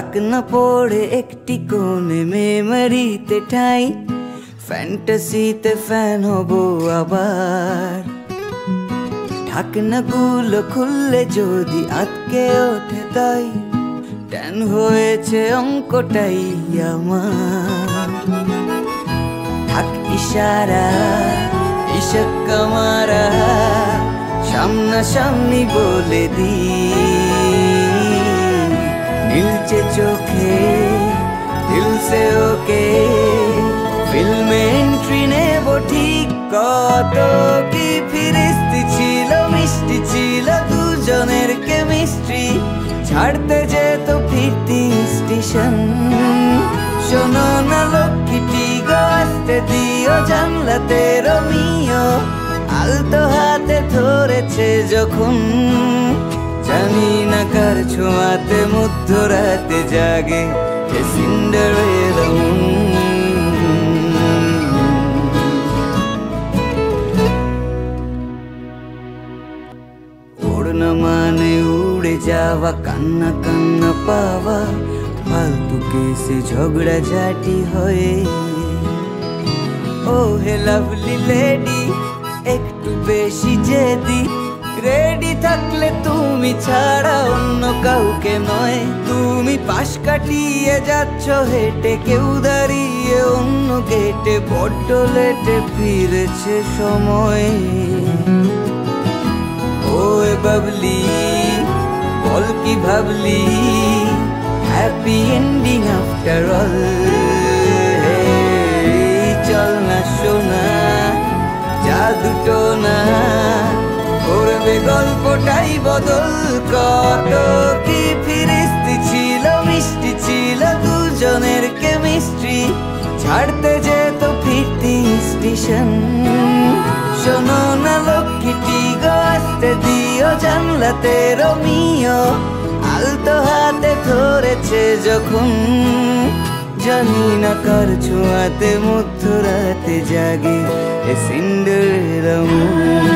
ঢাকনা পড়ে একটি কোণে মেমোরিতে ঠাই, ফ্যান্টাসিতে ফ্যান হব আবার। ঢাকনাগুলো খুললে যদি আটকে ওঠে তাই, ট্যান হয়েছে অঙ্কটাই আমার। থাক ইশারা ইশাক্কা মারা, সামনাসামনি বলে দি, নীলচে চোখে দিল সে ওকে, ফিল্মে এন্ট্রি নেব ঠিক। কত কি ফিরিস্তি ছিল, মিষ্টি ছিল দুজনের কেমিস্ট্রি, ছাড়তে যেত ফিরতি স্টেশন। শোনো না লক্ষ্মীটি গো, আসতে দিও জানলাতে রোমিও, আলতো হাতে ধরেছে যখন, জানি না কার ছোঁয়াতে মধ্যরাতে জাগে এ সিন্ডারেলা মন। ওড়না মানে উড়ে যাওয়া, কান্না কান্না পাওয়া, ফালতু কেসে ঝগড়া ঝাঁটি হয়ে। ও হে লাভলি লেডি, একটু বেশি জেদি, রেডি থাকলে তুমি ছাড়া অন্য কাউকে নয়। তুমি পাশ কাটিয়ে যাচ্ছ হেঁটে, কেউ দাঁড়িয়ে অন্য গেটে, বড্ড লেটে ফিরেছে সময়। ও বাবলি বল কি ভাবলি, হ্যাপি এন্ডিং আফটার অল। চল না শোনা যা দুটো না, করবে গল্পটাই বদল। কত কি ফিরিস্তি ছিল, মিষ্টি ছিল দুজনের কেমিস্ট্রি, ছাড়তে যেত ফিরতি স্টেশন। শোনো না লক্ষ্মীটি গো, আসতে দিও জানলাতে রোমিও, আলতো হাতে ধরেছে যখন, জানি না কার ছোঁয়াতে মধ্যরাতে জাগে এ সিন্ডারেলা মন।